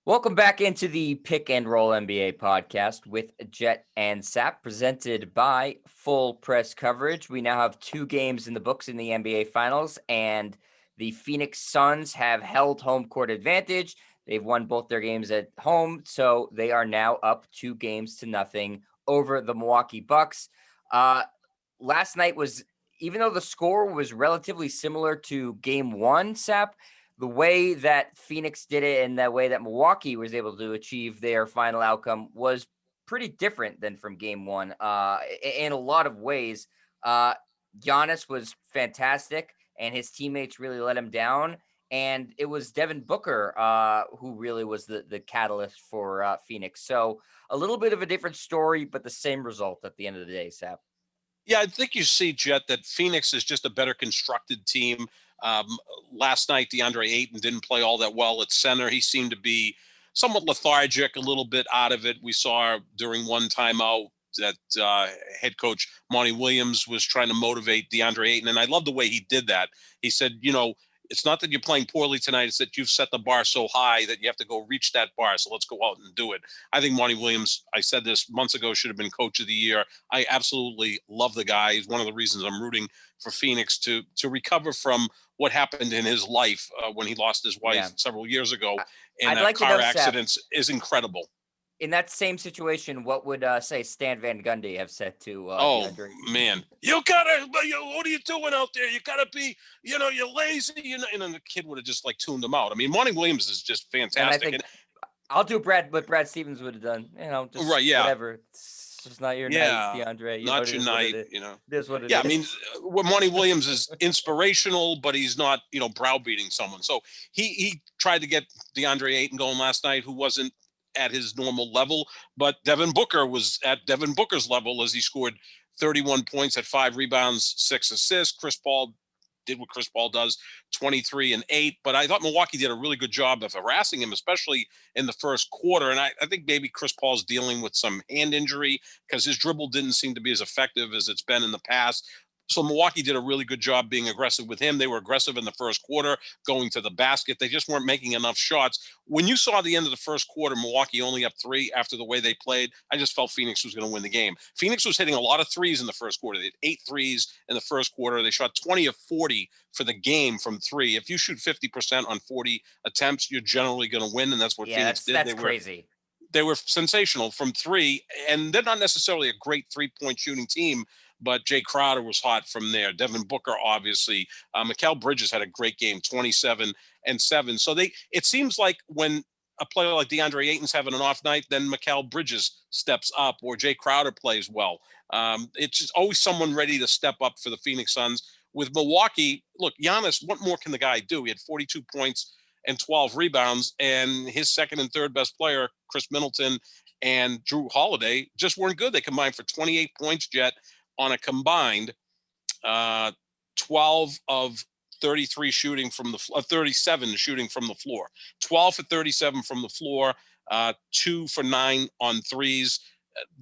Welcome back into the Pick and Roll NBA podcast with Jet and Sap, presented by Full Press Coverage. We now have 2 games in the books in the NBA Finals, and the Phoenix Suns have held home court advantage. They've won both their games at home, so they are now up 2-0 over the Milwaukee Bucks. Last night was, even though the score was relatively similar to Game 1, Sap, the way that Phoenix did it and the way that Milwaukee was able to achieve their final outcome was pretty different than from Game 1. In a lot of ways, Giannis was fantastic, and his teammates really let him down. And it was Devin Booker who really was the catalyst for Phoenix. So a little bit of a different story, but the same result at the end of the day, Sap. Yeah, I think you see, Jet, that Phoenix is just a better constructed team. Um, Last night, DeAndre Ayton didn't play all that well at center. He seemed to be somewhat lethargic, a little bit out of it. We saw during one timeout that head coach Monty Williams was trying to motivate DeAndre Ayton, and I love the way he did that. He said, it's not that you're playing poorly tonight, it's that you've set the bar so high that you have to go reach that bar. So let's go out and do it. I think Monty Williams, I said this months ago, should have been coach of the year. I absolutely love the guy. He's one of the reasons I'm rooting for Phoenix to recover from what happened in his life when he lost his wife several years ago in I'd a like to car know, Sap, accident is incredible. in that same situation, what would say Stan Van Gundy have said to Oh DeAndre? man, you gotta. What are you doing out there? You gotta be. You're lazy. And then the kid would have just like tuned him out. I mean, Monty Williams is just And I fantastic. think I'll do what Brad Stevens would have done. Just Right? Yeah, whatever. It's just not your night, yeah. DeAndre. It Not your is what it night. is. It is what it Yeah, I mean, is. Monty Williams is inspirational, but he's not, browbeating someone. So he tried to get DeAndre Ayton going last night, who wasn't at his normal level, but Devin Booker was at Devin Booker's level as he scored 31 points at 5 rebounds, 6 assists. Chris Paul did what Chris Paul does, 23 and 8. But I thought Milwaukee did a really good job of harassing him, especially in the first quarter. And I think maybe Chris Paul's dealing with some hand injury because his dribble didn't seem to be as effective as it's been in the past. So Milwaukee did a really good job being aggressive with him. They were aggressive in the first quarter, going to the basket. They just weren't making enough shots. When you saw the end of the first quarter, Milwaukee only up 3 after the way they played, I just felt Phoenix was going to win the game. Phoenix was hitting a lot of threes in the first quarter. They had 8 threes in the first quarter. They shot 20 of 40 for the game from 3. If you shoot 50% on 40 attempts, you're generally going to win, and that's what Yeah, Phoenix did. that's crazy. They were sensational from 3, and they're not necessarily a great 3-point shooting team, but Jay Crowder was hot from there. Devin Booker, obviously. Mikal Bridges had a great game, 27 and 7. So it seems like when a player like DeAndre Ayton's having an off night, then Mikal Bridges steps up, or Jay Crowder plays well. It's just always someone ready to step up for the Phoenix Suns. With Milwaukee, look, Giannis, what more can the guy do? He had 42 points and 12 rebounds, and his second and third best player, Chris Middleton and Drew Holiday, just weren't good. They combined for 28 points, Jet, on a combined 12 of 33 shooting from the 37 shooting from the floor. 12 for 37 from the floor, 2 for 9 on threes.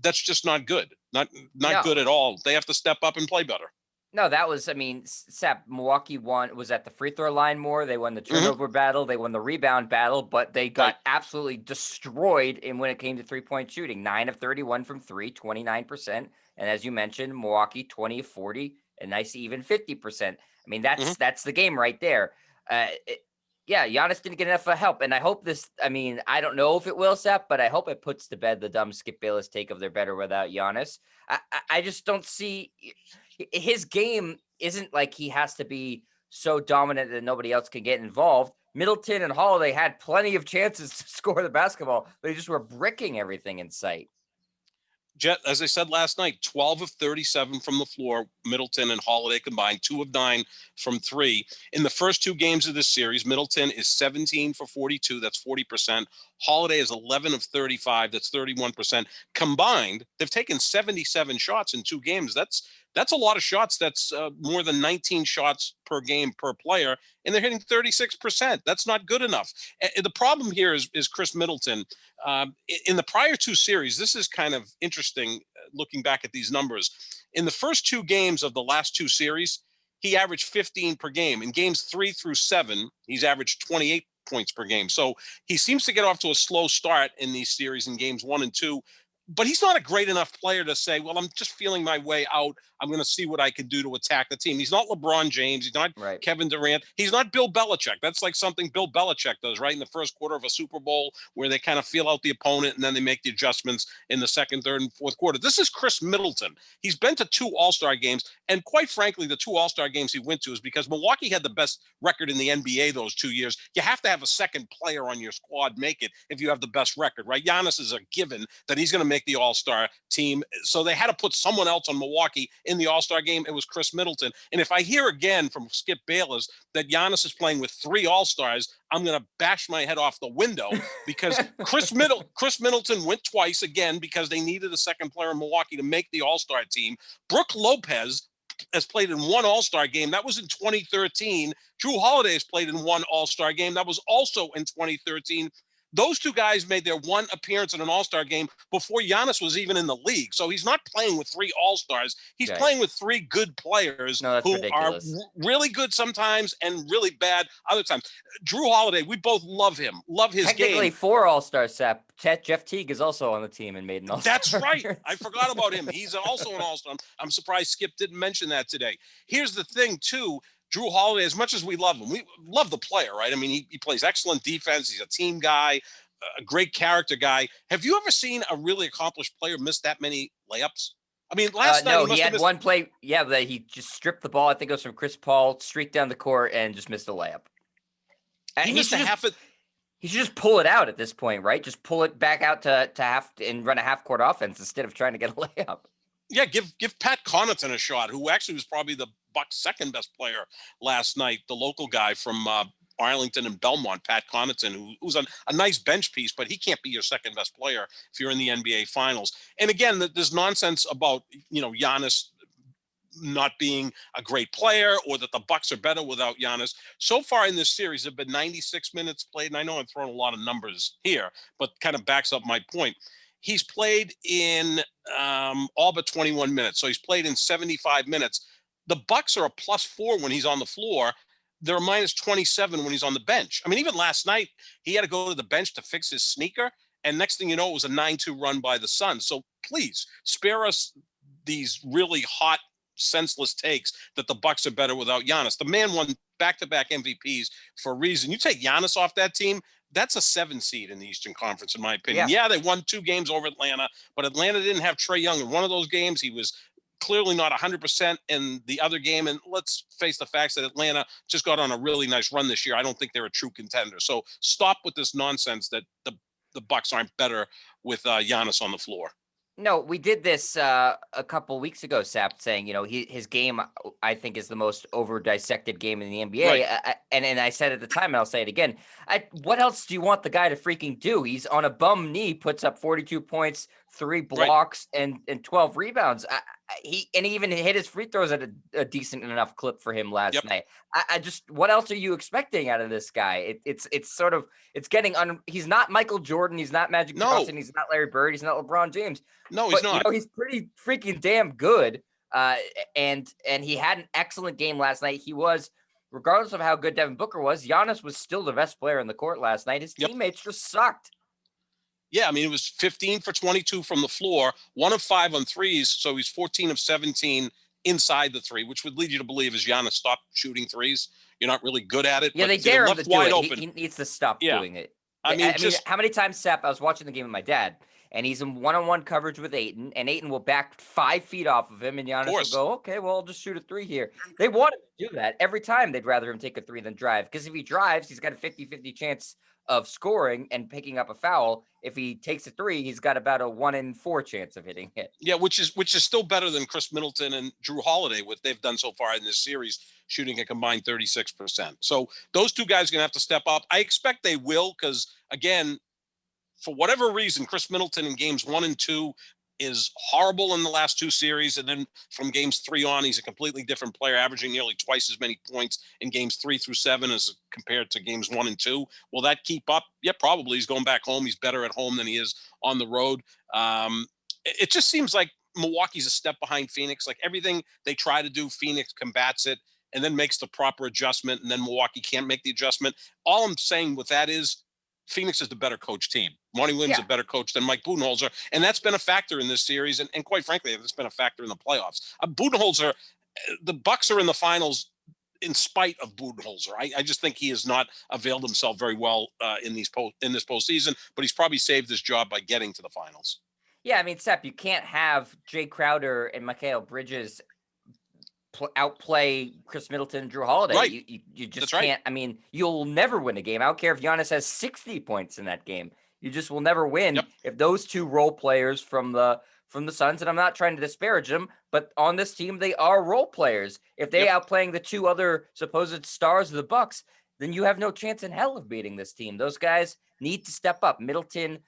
That's just not good. Not good No. at all. They have to step up and play better. No, that was, Sap, Milwaukee was at the free throw line more. They won the turnover battle. They won the rebound battle, but they got absolutely destroyed when it came to 3-point shooting. 9 of 31 from 3, 29%. And as you mentioned, Milwaukee, 20 of 40, a nice even 50%. That's the game right there. Giannis didn't get enough help. And I hope I don't know if it will, Sap, but I hope it puts to bed the dumb Skip Bayless take of they're better without Giannis. I just don't see his game isn't like he has to be so dominant that nobody else can get involved. Middleton and Holiday had plenty of chances to score the basketball. They just were bricking everything in sight. Jet, as I said last night, 12 of 37 from the floor, Middleton and Holiday combined, 2 of 9 from 3. In the first 2 games of this series, Middleton is 17 for 42, that's 40%. Holiday is 11 of 35, that's 31%. Combined, they've taken 77 shots in 2 games. That's a lot of shots. That's more than 19 shots per game per player, and they're hitting 36%. That's not good enough. The problem here is Chris Middleton. In the prior 2 series, this is kind of interesting looking back at these numbers. In the first 2 games of the last 2 series, he averaged 15 per game. In games 3 through 7, he's averaged 28 points per game. So he seems to get off to a slow start in these series in games 1 and 2. But he's not a great enough player to say, well, I'm just feeling my way out. I'm going to see what I can do to attack the team. He's not LeBron James. He's not Right. Kevin Durant. He's not Bill Belichick. That's like something Bill Belichick does, right? In the first quarter of a Super Bowl, where they kind of feel out the opponent and then they make the adjustments in the second, third, and fourth quarter. This is Chris Middleton. He's been to 2 All-Star games. And quite frankly, the 2 All-Star games he went to is because Milwaukee had the best record in the NBA those 2 years. You have to have a second player on your squad make it if you have the best record, right? Giannis is a given that he's going to make the All-Star team. So they had to put someone else on Milwaukee in the All-Star game. It was Chris Middleton. And if I hear again from Skip Bayless that Giannis is playing with 3 All-Stars, I'm going to bash my head off the window, because Chris Middleton went twice again because they needed a second player in Milwaukee to make the All-Star team. Brooke Lopez has played in 1 All-Star game. That was in 2013. Drew Holiday has played in 1 All-Star game. That was also in 2013. Those 2 guys made their 1 appearance in an All-Star game before Giannis was even in the league. So he's not playing with 3 All-Stars. He's playing with 3 good players who ridiculous. are really good sometimes and really bad other times. Drew Holiday, we both love him, love his Technically game. 4 All-Stars, Sap. Jeff Teague is also on the team and made an All-Star. That's right. I forgot about him. He's also an All-Star. I'm surprised Skip didn't mention that today. Here's the thing, too. Drew Holiday, as much as we love him, we love the player, right? I mean, he plays excellent defense. He's a team guy, a great character guy. Have you ever seen a really accomplished player miss that many layups? I mean, last night he had one play. Yeah, that he just stripped the ball. I think it was from Chris Paul, streaked down the court, and just missed a layup. He missed He should just pull it out at this point, right? Just pull it back out to half and run a half-court offense instead of trying to get a layup. Yeah, give Pat Connaughton a shot, who actually was probably the Bucks' second best player last night. The local guy from Arlington and Belmont, Pat Connaughton, who's a nice bench piece, but he can't be your second best player if you're in the NBA Finals. And again, there's nonsense about Giannis not being a great player, or that the Bucks are better without Giannis. So far in this series, there have been 96 minutes played, and I know I'm throwing a lot of numbers here, but kind of backs up my point. He's played in all but 21 minutes, so he's played in 75 minutes. The Bucks are a +4 when he's on the floor. They're a -27 when he's on the bench. I mean, even last night, he had to go to the bench to fix his sneaker, and next thing you know, it was a 9-2 run by the Suns. So please spare us these really hot, senseless takes that the Bucks are better without Giannis. The man won back-to-back MVPs for a reason. You take Giannis off that team, that's a 7 seed in the Eastern Conference, in my opinion. Yeah, they won 2 games over Atlanta, but Atlanta didn't have Trae Young in one of those games. He was clearly not 100% in the other game. And let's face the facts that Atlanta just got on a really nice run this year. I don't think they're a true contender. So stop with this nonsense that the Bucks aren't better with Giannis on the floor. No, we did this a couple weeks ago, Sap, saying, his game, I think, is the most over-dissected game in the NBA. Right. And I said at the time, and I'll say it again, what else do you want the guy to freaking do? He's on a bum knee, puts up 42 points, 3 blocks, and 12 rebounds. He even hit his free throws at a decent enough clip for him last night. I just, what else are you expecting out of this guy? It's getting he's not Michael Jordan. He's not Magic Johnson. He's not Larry Bird. He's not LeBron James. No, he's not. He's pretty freaking damn good. And he had an excellent game last night. He was, regardless of how good Devin Booker was, Giannis was still the best player in the court last night. His teammates just sucked. Yeah, I mean, it was 15 for 22 from the floor, 1 of 5 on threes, so he's 14 of 17 inside the 3, which would lead you to believe as Giannis stopped shooting threes. You're not really good at it. Yeah, but they dare him to do it. Open. He needs to stop doing it. I mean, how many times, Sap, I was watching the game with my dad, and he's in one-on-one coverage with Ayton, and Ayton will back 5 feet off of him, and Giannis will go, okay, well, I'll just shoot a 3 here. They want him to do that. Every time they'd rather him take a 3 than drive, because if he drives, he's got a 50-50 chance of scoring and picking up a foul. If he takes a 3, he's got about a 1 in 4 chance of hitting it. Yeah, which is still better than Chris Middleton and Drew Holiday, what they've done so far in this series, shooting a combined 36%. So those 2 guys are going to have to step up. I expect they will, because, again, for whatever reason, Chris Middleton in games 1 and 2 is horrible in the last 2 series. And then from games 3 on, he's a completely different player, averaging nearly twice as many points in games 3 through 7 as compared to games 1 and 2. Will that keep up? Yeah, probably. He's going back home. He's better at home than he is on the road. It just seems like Milwaukee's a step behind Phoenix. Like everything they try to do, Phoenix combats it. and then makes the proper adjustment, and then Milwaukee can't make the adjustment. All I'm saying with that is Phoenix is the better coach team. Monty Williams is Yeah. a better coach than Mike Budenholzer, and that's been a factor in this series, and quite frankly, it's been a factor in the playoffs. Budenholzer, the Bucks are in the finals in spite of Budenholzer. I just think he has not availed himself very well in this postseason, but he's probably saved his job by getting to the finals. Yeah, I mean, Sepp, you can't have Jay Crowder and Mikal Bridges outplay Chris Middleton and Drew Holiday. Right. You just That's can't. right. I mean, you'll never win a game. I don't care if Giannis has 60 points in that game. You just will never win Yep. if those two role players from the Suns, and I'm not trying to disparage them, but on this team they are role players. If they outplaying the two other supposed stars of the Bucks, then you have no chance in hell of beating this team. Those guys need to step up. Middleton,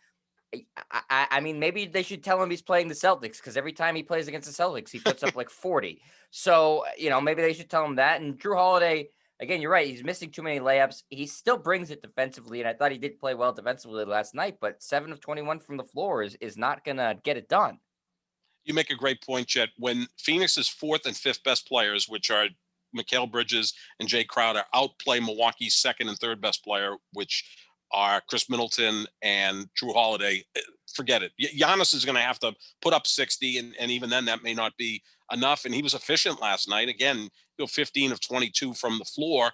I mean, maybe they should tell him he's playing the Celtics, because every time he plays against the Celtics, he puts up like 40. So, maybe they should tell him that. And Drew Holiday, again, you're right. He's missing too many layups. He still brings it defensively, and I thought he did play well defensively last night, but 7 of 21 from the floor is not going to get it done. You make a great point, Jet. When Phoenix's fourth and fifth best players, which are Mikal Bridges and Jay Crowder, outplay Milwaukee's second and third best player, which are Chris Middleton and Drew Holiday, forget it. Giannis is going to have to put up 60, and even then that may not be enough. And he was efficient last night. Again, 15 of 22 from the floor.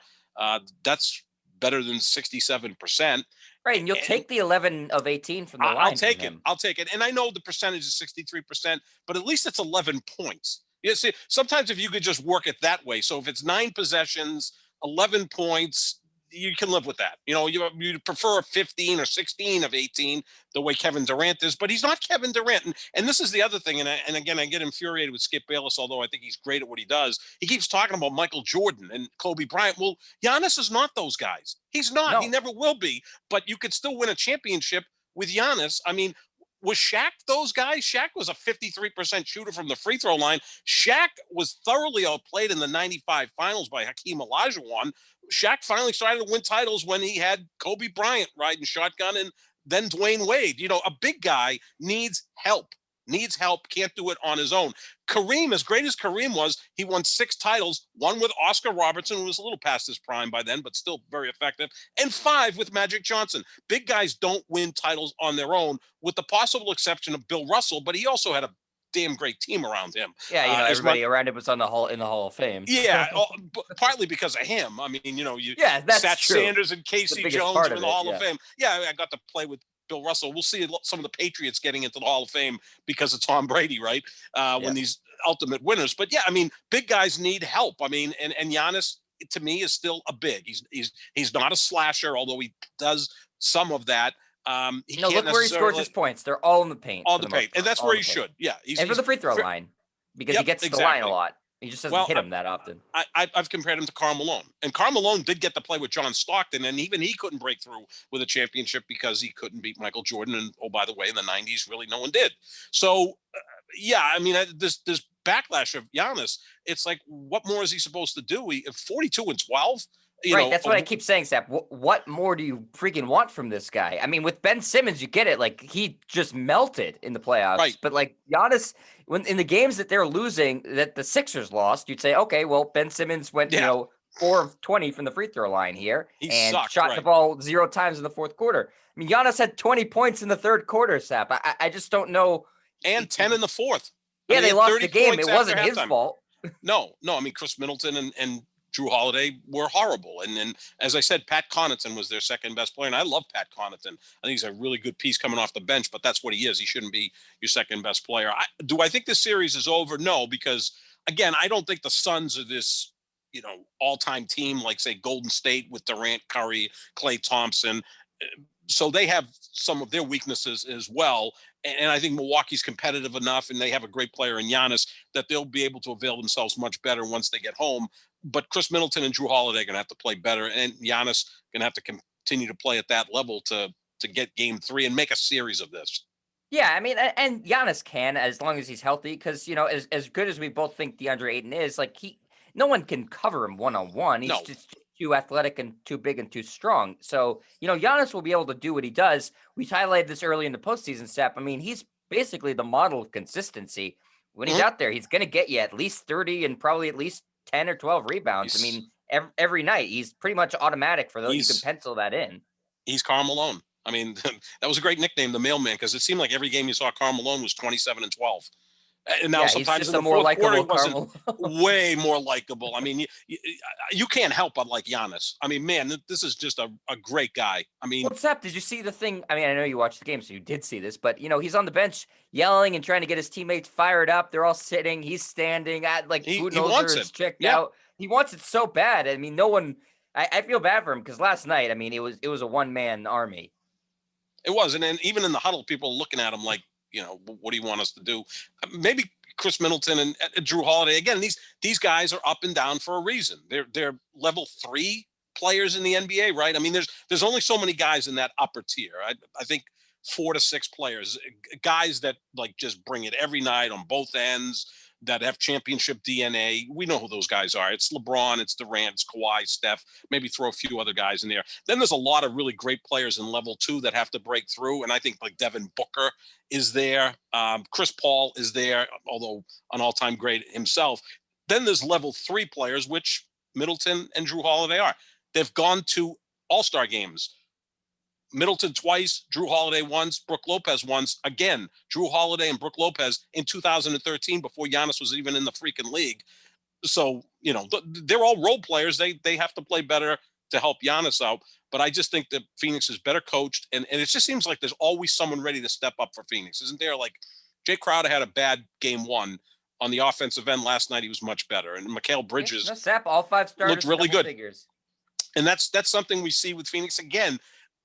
That's better than 67%. Right, and you'll take the 11 of 18 from the line. I'll take it. I'll take it. And I know the percentage is 63%, but at least it's 11 points. You see, sometimes if you could just work it that way. So if it's 9 possessions, 11 points, you can live with that. You prefer 15 or 16 of 18 the way Kevin Durant is, but he's not Kevin Durant. And this is the other thing. And again, I get infuriated with Skip Bayless, although I think he's great at what he does. He keeps talking about Michael Jordan and Kobe Bryant. Well, Giannis is not those guys. He's not. No. He never will be. But you could still win a championship with Giannis. I mean, was Shaq those guys? Shaq was a 53% shooter from the free throw line. Shaq was thoroughly outplayed in the 95 finals by Hakeem Olajuwon. Shaq finally started to win titles when he had Kobe Bryant riding shotgun and then Dwayne Wade. A big guy needs help, can't do it on his own. Kareem, as great as Kareem was, he won 6 titles, one with Oscar Robertson, who was a little past his prime by then, but still very effective, and 5 with Magic Johnson. Big guys don't win titles on their own, with the possible exception of Bill Russell, but he also had a damn great team around him. Yeah, everybody around him was in the Hall of Fame. Yeah, partly because of him. I mean, that's Seth true. Sanders and Casey Jones are in the Hall of Fame. Yeah, I got to play with Bill Russell. We'll see some of the Patriots getting into the Hall of Fame because of Tom Brady, right? When these ultimate winners. But yeah, I mean, big guys need help. I mean, and Giannis, to me, is still a big. He's not a slasher, although he does some of that. Look where he scores his points. They're all in the paint. All the paint. And that's where he should. Yeah. And for the free throw line, because he gets to the line a lot. He just doesn't hit him that often. I've compared him to Karl Malone. And Karl Malone did get to play with John Stockton, and even he couldn't break through with a championship because he couldn't beat Michael Jordan. And, oh, by the way, in the 90s, really no one did. So, I mean, this backlash of Giannis, it's like, what more is he supposed to do? 42 and 12? Right, that's what I keep saying, Sap. What more do you freaking want from this guy? I mean, with Ben Simmons, you get it. Like, he just melted in the playoffs. Right. But, like, Giannis, when in the games that they're losing, that the Sixers lost, you'd say, okay, well, Ben Simmons went, 4 of 20 from the free throw line here and shot the ball 0 times in the fourth quarter. I mean, Giannis had 20 points in the third quarter, Sap. I just don't know. And 10 in the fourth. Yeah, they lost the game. It wasn't his fault. No. I mean, Chris Middleton and Drew Holiday were horrible. And then, as I said, Pat Connaughton was their second best player. And I love Pat Connaughton. I think he's a really good piece coming off the bench, but that's what he is. He shouldn't be your second best player. Do I think this series is over? No, because, again, I don't think the Suns are this, all-time team like, say, Golden State with Durant, Curry, Klay Thompson. So they have some of their weaknesses as well. And I think Milwaukee's competitive enough, and they have a great player in Giannis, that they'll be able to avail themselves much better once they get home. But Chris Middleton and Drew Holiday are going to have to play better, and Giannis going to have to continue to play at that level to get game 3 and make a series of this. Yeah, I mean, and Giannis can, as long as he's healthy, because, as good as we both think DeAndre Ayton is, like, no one can cover him one-on-one. He's just too athletic and too big and too strong. So, Giannis will be able to do what he does. We highlighted this early in the postseason, Sap. I mean, he's basically the model of consistency. When he's out there, he's going to get you at least 30 and probably at least 10 or 12 rebounds. I mean, every night he's pretty much automatic for those. You can pencil that in. He's Karl Malone. I mean, that was a great nickname, the mailman, because it seemed like every game you saw Karl Malone was 27 and 12. And now sometimes in the fourth quarter, he wasn't way more likable. I mean, you can't help but like Giannis. I mean, man, this is just a great guy. I mean, what's up? Did you see the thing? I mean, I know you watched the game, so you did see this, but he's on the bench yelling and trying to get his teammates fired up. They're all sitting. He's standing at like Budenholzer is checked out. He wants it so bad. I mean, no one. I feel bad for him because last night, I mean, it was a one-man army. It was, and then even in the huddle, people looking at him like, what do you want us to do? Maybe Chris Middleton and Drew Holiday. Again, these guys are up and down for a reason. They're level 3 players in the NBA, right? I mean, there's only so many guys in that upper tier. I think 4 to 6 players, guys that like just bring it every night on both ends, that have championship DNA. We know who those guys are. It's LeBron, it's Durant, it's Kawhi, Steph, maybe throw a few other guys in there. Then there's a lot of really great players in level 2 that have to break through. And I think like Devin Booker is there. Chris Paul is there, although an all-time great himself. Then there's level 3 players, which Middleton and Drew Holiday are. They've gone to all-star games. Middleton twice, Drew Holiday once, Brook Lopez once. Again, Drew Holiday and Brook Lopez in 2013 before Giannis was even in the freaking league. So, they're all role players. They have to play better to help Giannis out. But I just think that Phoenix is better coached. And it just seems like there's always someone ready to step up for Phoenix. Isn't there? Like Jay Crowder had a bad game 1. On the offensive end last night, he was much better. And Mikal Bridges all 5 starters looked really good. Figures. And that's something we see with Phoenix. Again,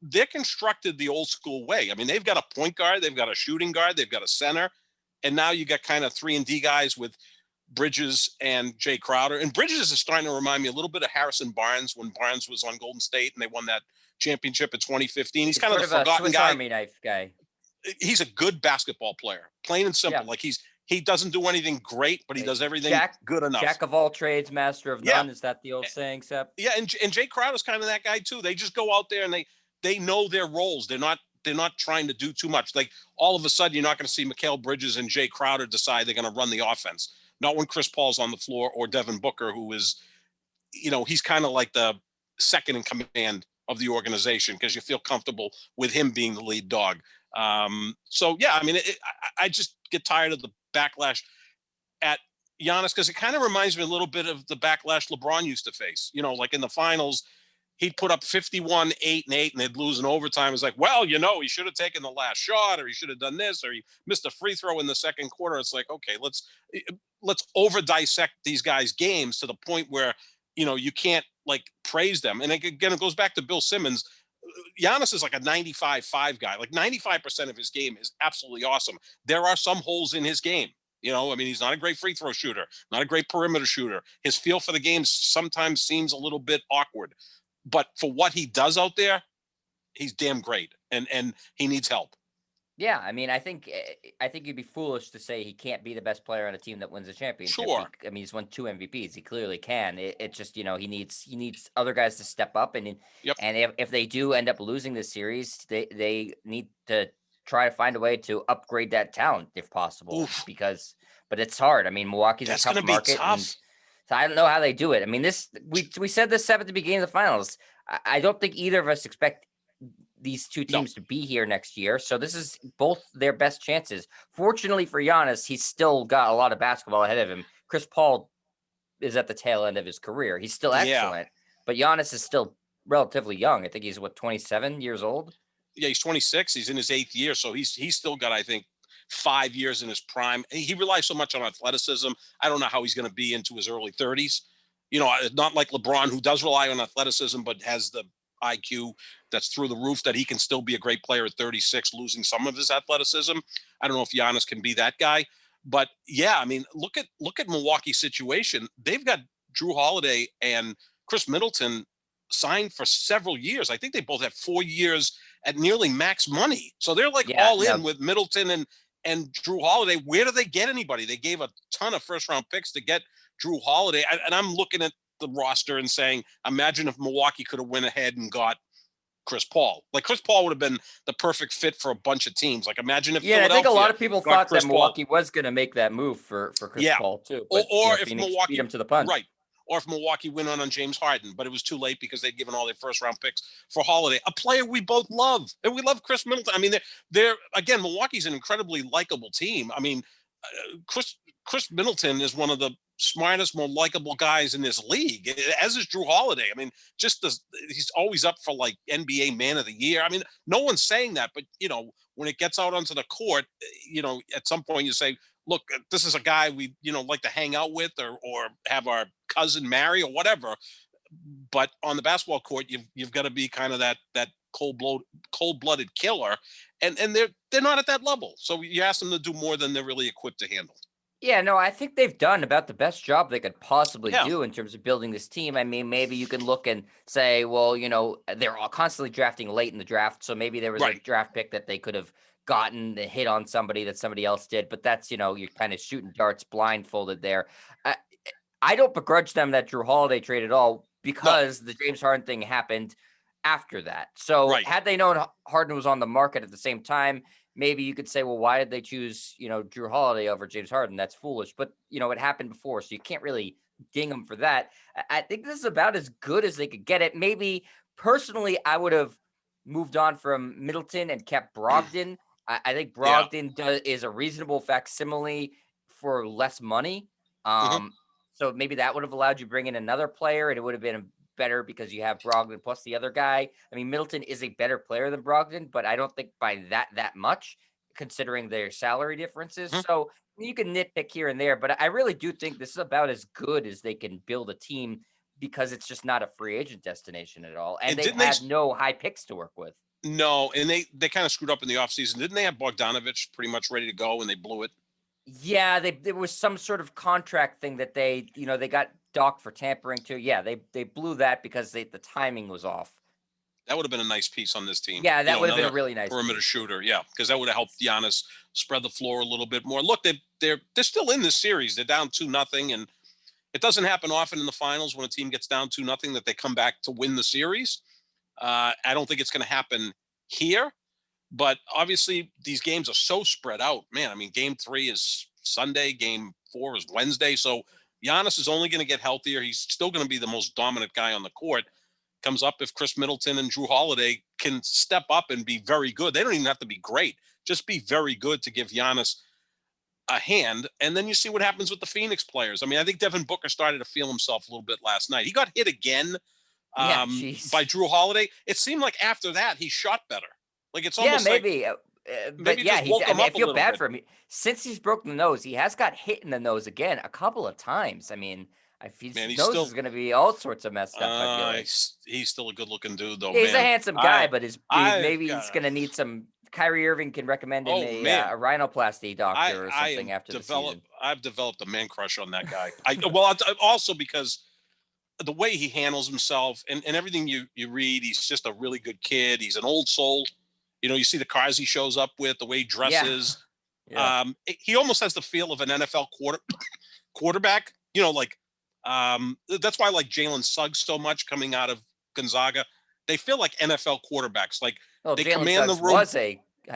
they're constructed the old school way. I mean, they've got a point guard, they've got a shooting guard, they've got a center, and now you got kind of 3-and-D guys with Bridges and Jay Crowder. And Bridges is starting to remind me a little bit of Harrison Barnes when Barnes was on Golden State and they won that championship in 2015. He's kind of the forgotten Swiss guy. Army knife guy. He's a good basketball player, plain and simple. Yeah. Like he doesn't do anything great, but he does everything good enough. Jack of all trades, master of none. Is that the old saying, Sep? Yeah, and Jay Crowder's kind of that guy too. They just go out there and they know their roles. They're not trying to do too much. Like all of a sudden, you're not going to see Mikal Bridges and Jay Crowder decide they're going to run the offense. Not when Chris Paul's on the floor or Devin Booker, who is, he's kind of like the second in command of the organization because you feel comfortable with him being the lead dog. So yeah, I mean, I just get tired of the backlash at Giannis because it kind of reminds me a little bit of the backlash LeBron used to face. Like in the finals, he'd put up 51, 8 and 8, and they'd lose in overtime. It's like, well, he should have taken the last shot, or he should have done this, or he missed a free throw in the second quarter. It's like, okay, let's over dissect these guys' games to the point where, you can't like praise them. And again, it goes back to Bill Simmons. Giannis is like a 95-5 guy. Like 95% of his game is absolutely awesome. There are some holes in his game. I mean, he's not a great free throw shooter, not a great perimeter shooter. His feel for the game sometimes seems a little bit awkward. But for what he does out there, he's damn great, and he needs help. Yeah, I mean, I think you'd be foolish to say he can't be the best player on a team that wins a championship. Sure. I mean, he's won 2 MVPs. He clearly can. It just, he needs other guys to step up, and if they do end up losing this series, they need to try to find a way to upgrade that talent if possible. Oof. But it's hard. I mean, Milwaukee's That's a tough market. Tough. So I don't know how they do it. I mean, we said this at the beginning of the finals. I don't think either of us expect these two teams to be here next year. So this is both their best chances. Fortunately for Giannis, he's still got a lot of basketball ahead of him. Chris Paul is at the tail end of his career. He's still excellent, but Giannis is still relatively young. I think he's 27 years old. Yeah, he's 26. He's in his 8th year. So he's still got, I think, 5 years in his prime. He relies so much on athleticism. I don't know how he's going to be into his early 30s. Not like LeBron, who does rely on athleticism, but has the IQ that's through the roof that he can still be a great player at 36, losing some of his athleticism. I don't know if Giannis can be that guy. But yeah, I mean, look at Milwaukee's situation. They've got Drew Holiday and Chris Middleton signed for several years. I think they both have 4 years at nearly max money. So they're like all in with Middleton and Drew Holiday. Where do they get anybody? They gave a ton of first-round picks to get Drew Holiday. And I'm looking at the roster and saying, imagine if Milwaukee could have went ahead and got Chris Paul. Like Chris Paul would have been the perfect fit for a bunch of teams. Like imagine if I think a lot of people thought that Milwaukee was going to make that move for Chris Paul too. But, or if Phoenix Milwaukee beat him to the punch. Right. or if Milwaukee went on James Harden, but it was too late because they'd given all their first round picks for Holiday, a player we both love, and we love Chris Middleton. I mean, they're again, Milwaukee's an incredibly likable team. I mean, Chris Middleton is one of the smartest, more likable guys in this league, as is Drew Holiday. I mean, he's always up for like NBA Man of the Year. I mean, no one's saying that, but when it gets out onto the court, at some point you say, look, this is a guy we like to hang out with, or have our cousin marry or whatever. But on the basketball court, you've got to be kind of that cold-blooded killer, and they're not at that level. So you ask them to do more than they're really equipped to handle. Yeah, no, I think they've done about the best job they could possibly Yeah. do in terms of building this team. I mean, maybe you can look and say, well, they're all constantly drafting late in the draft, so maybe there was a draft pick that they could have gotten the hit on somebody that somebody else did. But that's, you're kind of shooting darts blindfolded there. I don't begrudge them that Drew Holiday trade at all, because the James Harden thing happened after that. So had they known Harden was on the market at the same time, maybe you could say, well, why did they choose, Drew Holiday over James Harden? That's foolish. But, it happened before, so you can't really ding them for that. I think this is about as good as they could get it. Maybe personally, I would have moved on from Middleton and kept Brogdon. I think Brogdon is a reasonable facsimile for less money. So maybe that would have allowed you to bring in another player, and it would have been better because you have Brogdon plus the other guy. I mean, Middleton is a better player than Brogdon, but I don't think by that much, considering their salary differences. So you can nitpick here and there, but I really do think this is about as good as they can build a team, because it's just not a free agent destination at all. And they've had no high picks to work with. No, and they kind of screwed up in the offseason. Didn't they have Bogdanovich pretty much ready to go and they blew it? Yeah, there was some sort of contract thing that they got docked for tampering too. Yeah, they blew that because the timing was off. That would have been a nice piece on this team. Yeah, that would have been a really nice perimeter shooter. Yeah, because that would have helped Giannis spread the floor a little bit more. Look, they're still in this series. They're down 2-0, and it doesn't happen often in the finals when a team gets down 2-0 that they come back to win the series. I don't think it's going to happen here. But obviously, these games are so spread out, man. I mean, Game 3 is Sunday, Game 4 is Wednesday. So Giannis is only going to get healthier. He's still going to be the most dominant guy on the court. Comes up if Chris Middleton and Drew Holiday can step up and be very good. They don't even have to be great. Just be very good to give Giannis a hand. And then you see what happens with the Phoenix players. I mean, I think Devin Booker started to feel himself a little bit last night. He got hit again by Drew Holiday. It seemed like after that, he shot better. Like it's almost maybe. But yeah, I feel bad bit. for him. Since he's broken the nose, he has got hit in the nose again a couple of times. I mean, his nose is going to be all sorts of messed up. I feel like. He's still a good-looking dude, though. Yeah, he's a handsome guy, but maybe he's going to need some. Kyrie Irving can recommend him a rhinoplasty doctor or something after the season. I've developed a man crush on that guy. Also because the way he handles himself and everything you read, he's just a really good kid. He's an old soul. You see the cars he shows up with, the way he dresses. Yeah. He almost has the feel of an NFL quarterback. That's why I like Jalen Suggs so much coming out of Gonzaga. They feel like NFL quarterbacks. Like they command the room.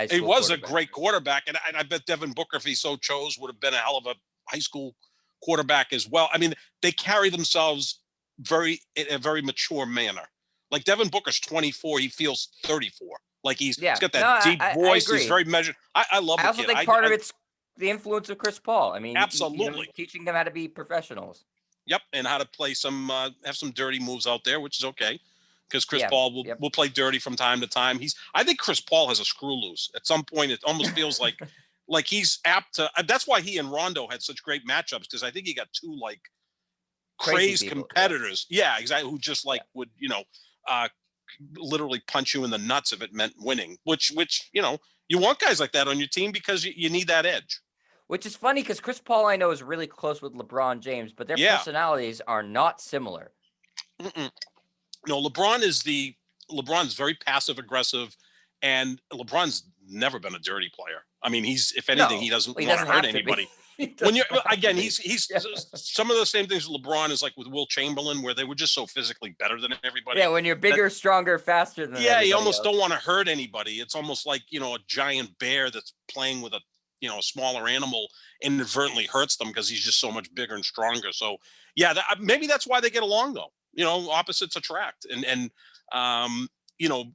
He was a great quarterback, and I bet Devin Booker, if he so chose, would have been a hell of a high school quarterback as well. I mean, they carry themselves in a very mature manner. Like Devin Booker's 24, he feels 34. Like he's got that deep voice. He's very measured. I love. I also think part of it's the influence of Chris Paul. I mean, absolutely teaching them how to be professionals. Yep, and how to play have some dirty moves out there, which is okay, because Chris Paul will play dirty from time to time. I think Chris Paul has a screw loose. At some point, it almost feels like he's apt to. That's why he and Rondo had such great matchups, because I think he got two crazed competitors. Yeah, exactly. Who just would literally punch you in the nuts if it meant winning. Which you want guys like that on your team because you need that edge. Which is funny because Chris Paul, I know, is really close with LeBron James, but their personalities are not similar. No, LeBron's very passive aggressive, and LeBron's never been a dirty player. I mean, if anything, he doesn't want to hurt anybody. When you're he's some of the same things with LeBron is like with Will Chamberlain, where they were just so physically better than everybody. Yeah, when you're bigger, stronger, faster than you almost don't want to hurt anybody. It's almost like a giant bear that's playing with a a smaller animal inadvertently hurts them because he's just so much bigger and stronger. So yeah, maybe that's why they get along though. Opposites attract, and um, you know,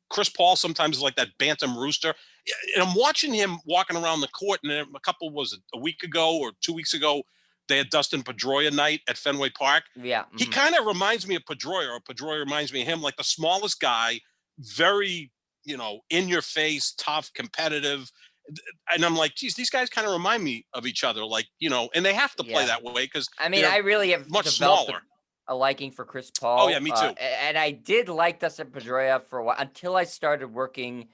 Chris Paul sometimes is like that bantam rooster. And I'm watching him walking around the court, and a week ago or 2 weeks ago, they had Dustin Pedroia night at Fenway Park. Yeah. He kind of reminds me of Pedroia, or Pedroia reminds me of him, like the smallest guy, very, in your face, tough, competitive. And I'm like, geez, these guys kind of remind me of each other, like, and they have to play Yeah. that way because I mean, they're I really have much developed smaller. a liking for Chris Oh yeah, Paul. me too. And I did like Dustin Pedroia for a while until I started working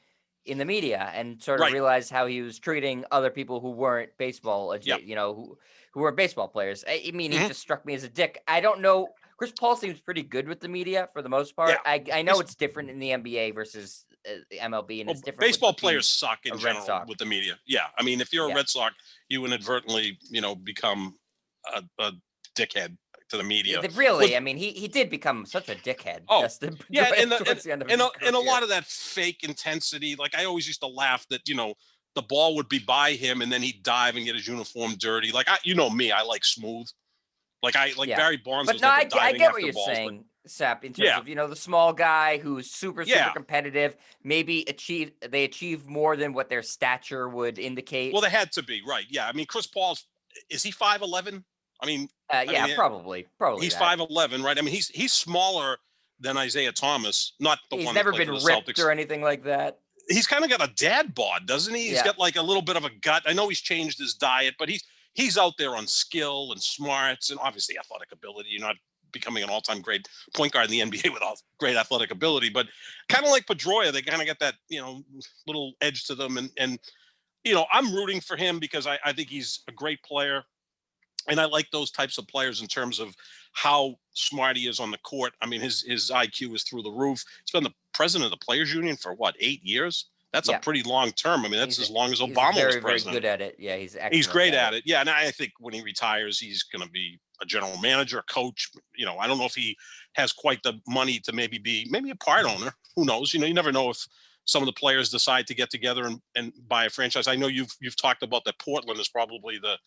in the media and sort of Right. realized how he was treating other people who weren't baseball, Yep. who weren't baseball players. I mean, he Hmm. just struck me as a dick. I don't know. Chris Paul seems pretty good with the media for the most part. Yeah. I know it's different in the NBA versus the MLB, and Well, it's different baseball with being players suck in a Red general Sox. with the media. Yeah, I mean, if you're a Yeah. Red Sox, you inadvertently, become a dickhead to the media. With Really, I mean, he did become such a dickhead, Oh, Dustin yeah, Pedroia, towards the end of his and a career. lot of that fake intensity. Like I always used to laugh that the ball would be by him and then he'd dive and get his uniform dirty. Like me, I like smooth. Like Yeah. Barry Bonds But was no, never I diving get what after you're balls, but saying, Sap, in terms yeah, of, the small guy who's super, super yeah. competitive, maybe they achieve more than what their stature would indicate. Well, they had to be right. Yeah, I mean, Chris Paul's is he 5'11"? I mean, Yeah, probably he's that. 5'11", right? I mean, he's smaller than Isaiah Thomas, not the He's one that never played for been the ripped Celtics. or anything like that. He's kind of got a dad bod, doesn't he? He's Yeah. got like a little bit of a gut. I know he's changed his diet, but he's out there on skill and smarts and obviously athletic ability. You're not becoming an all-time great point guard in the NBA with all great athletic ability, but kind of like Pedroia, they kind of got that little edge to them, and I'm rooting for him because I think he's a great player. And I like those types of players in terms of how smart he is on the court. I mean, his IQ is through the roof. He's been the president of the Players Union for what, 8 years? That's a Yeah. pretty long term. I mean, that's He's as long as he's Obama was very, very president. good at it. Yeah, he's He's excellent great at at it. Yeah, and I think when he retires, he's going to be a general manager, coach. I don't know if he has quite the money to maybe a part owner. Who knows? You never know if some of the players decide to get together and buy a franchise. I know you've talked about that Portland is probably the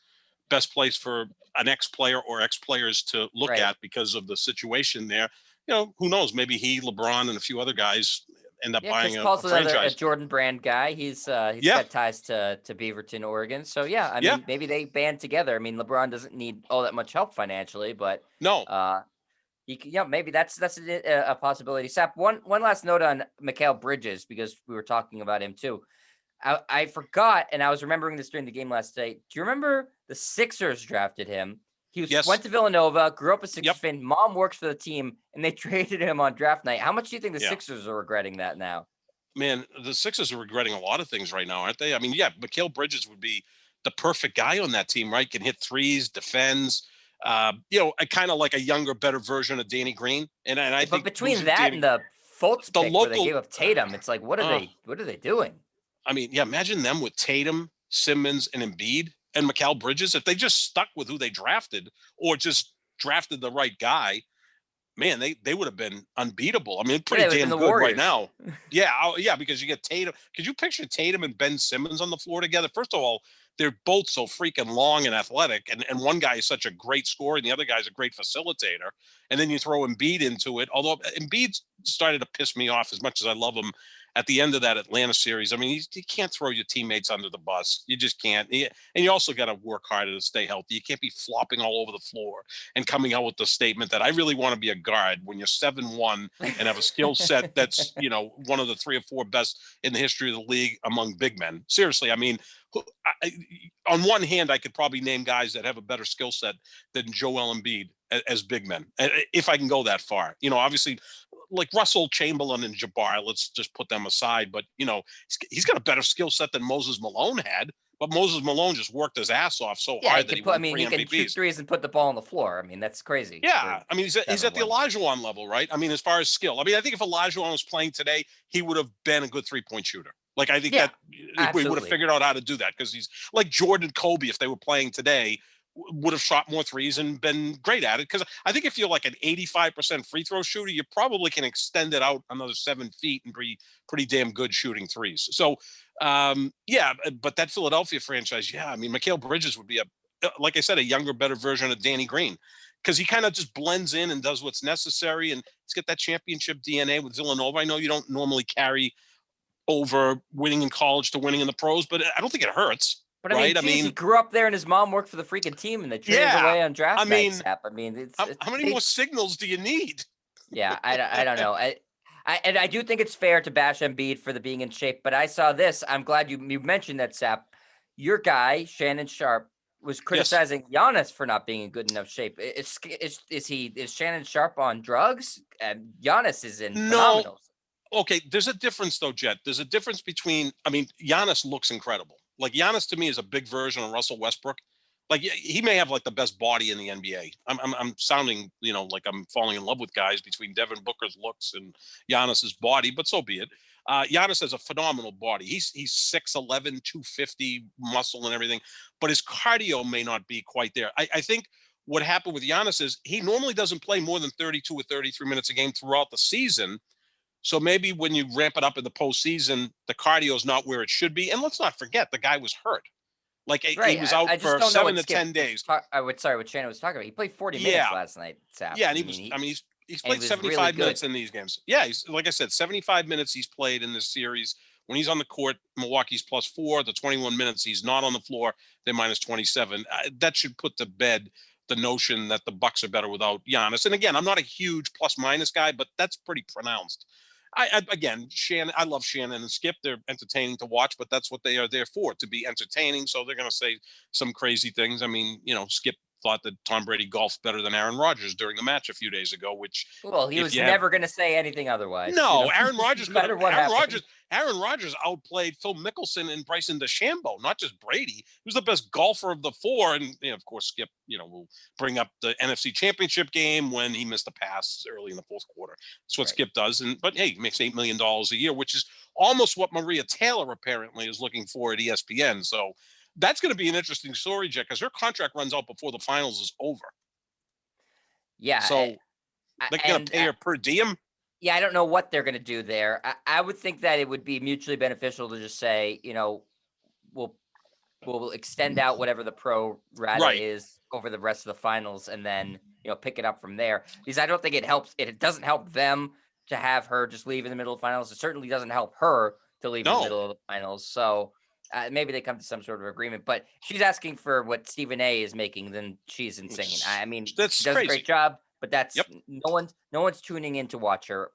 best place for an ex-player or ex-players to look Right. at because of the situation there. Who knows? Maybe LeBron, and a few other guys end up Yeah, buying Chris a Paul's another franchise. Jordan Brand guy. He's Yeah, got ties to Beaverton, Oregon. So yeah, I yeah, mean, maybe they band together. I mean, LeBron doesn't need all that much help financially, but no, uh, maybe that's a possibility. Sap, one last note on Mikal Bridges, because we were talking about him too. I forgot, and I was remembering this during the game last night. Do you remember the Sixers drafted him? yes, Went to Villanova, grew up a Sixers yep, fan. Mom works for the team, and they traded him on draft night. How much do you think the yeah. Sixers are regretting that now? Man, the Sixers are regretting a lot of things right now, aren't they? I mean, yeah, Mikal Bridges would be the perfect guy on that team, right? Can hit threes, defends. I kind of like a younger, better version of Danny Green, and I But think between losing that Danny, and the Fultz the pick where they local, gave up Tatum, it's like, what are uh, they doing? I mean, yeah, imagine them with Tatum, Simmons, and Embiid and Mikal Bridges. If they just stuck with who they drafted or just drafted the right guy, man, they would have been unbeatable. I mean, Yeah, pretty they would have been damn the good right Warriors. now. Yeah, yeah, because you get Tatum. Could you picture Tatum and Ben Simmons on the floor together? First of all, they're both so freaking long and athletic, and one guy is such a great scorer, and the other guy's a great facilitator. And then you throw Embiid into it. Although Embiid started to piss me off as much as I love him at the end of that Atlanta series. I mean, you can't throw your teammates under the bus. You just can't. And you also got to work harder to stay healthy. You can't be flopping all over the floor and coming out with the statement that I really want to be a guard when you're 7'1" and have a skill set that's one of the 3 or 4 best in the history of the league among big men. Seriously, I mean, on one hand, I could probably name guys that have a better skill set than Joel Embiid as big men, if I can go that far. Obviously, like Russell, Chamberlain, and Jabbar, let's just put them aside. But he's got a better skill set than Moses Malone had. But Moses Malone just worked his ass off so Yeah, hard that he won 3 he can shoot MVPs. threes and put the ball on the floor. I mean, that's crazy. Yeah, I mean, he's at the 7'1". Olajuwon level, right? I mean, as far as skill, I mean, I think if Olajuwon was playing today, he would have been a good 3-point shooter. Like, I think Yeah, that we would have absolutely. figured out how to do that because he's like Jordan, Kobe. If they were playing today, would have shot more threes and been great at it. Because I think if you're like an 85% free throw shooter, you probably can extend it out another 7 feet and be pretty damn good shooting threes. So, yeah, but that Philadelphia franchise, yeah, I mean, Mikal Bridges would be like I said, a younger, better version of Danny Green, because he kind of just blends in and does what's necessary. And he's got that championship DNA with Villanova. I know you don't normally carry over winning in college to winning in the pros, but I don't think it hurts. But I mean, Right? I geez, he mean, grew up there, and his mom worked for the freaking team, and they traded yeah. away on I draft night, mean, Sap. I mean, how many more signals do you need? yeah, I don't know. I do think it's fair to bash Embiid for the being in shape, but I saw this. I'm glad you mentioned that, Sap. Your guy, Shannon Sharp, was Yes. criticizing Giannis for not being in good enough shape. Is Shannon Sharp on drugs? Giannis is in No. phenomenal. Okay. There's a difference, though, Jet. There's a difference between, I mean, Giannis looks incredible. Like, Giannis to me is a big version of Russell Westbrook. Like, he may have like the best body in the NBA. I'm sounding, like I'm falling in love with guys between Devin Booker's looks and Giannis's body, but so be it. Giannis has a phenomenal body. He's 6'11", 250 muscle and everything, but his cardio may not be quite there. I think what happened with Giannis is he normally doesn't play more than 32 or 33 minutes a game throughout the season. So maybe when you ramp it up in the postseason, the cardio is not where it should be. And let's not forget, the guy was hurt. Like, he Right. was I out just for don't know 7 what to Skip 10 was days. what Shannon was talking about. He played 40 minutes Yeah. last night, Sap. Yeah, I and mean, he's and he played was really 75 good. minutes in these games. Yeah, he's, like I said, 75 minutes he's played in this series. When he's on the court, Milwaukee's +4. The 21 minutes he's not on the floor, they're -27. That should put to bed the notion that the Bucks are better without Giannis. And again, I'm not a huge plus minus guy, but that's pretty pronounced. Again, Shannon, I love Shannon and Skip. They're entertaining to watch, but that's what they are there for, to be entertaining. So they're going to say some crazy things. I mean, Skip thought that Tom Brady golfed better than Aaron Rodgers during the match a few days ago, which, Well, he if was you have, never going to say anything otherwise. no, Aaron No Rodgers could have. matter what happened. Aaron Rodgers outplayed Phil Mickelson and Bryson DeChambeau, not just Brady. He was the best golfer of the four, and of course, Skip, will bring up the NFC Championship game when he missed a pass early in the fourth quarter. That's what Right. Skip does, but hey, he makes $8 million a year, which is almost what Maria Taylor apparently is looking for at ESPN. So that's going to be an interesting story, Jack, because her contract runs out before the finals is over. Yeah. So they're going to pay her per diem. Yeah, I don't know what they're going to do there. I would think that it would be mutually beneficial to just say, we'll extend out whatever the pro rata Right. is over the rest of the finals, and then pick it up from there. Because I don't think it helps. It doesn't help them to have her just leave in the middle of the finals. It certainly doesn't help her to leave in the middle of the finals. So maybe they come to some sort of agreement. But she's asking for what Stephen A is making, then she's insane. I mean, That's she does crazy. a great job. But that's Yep. no one's tuning in to watch her.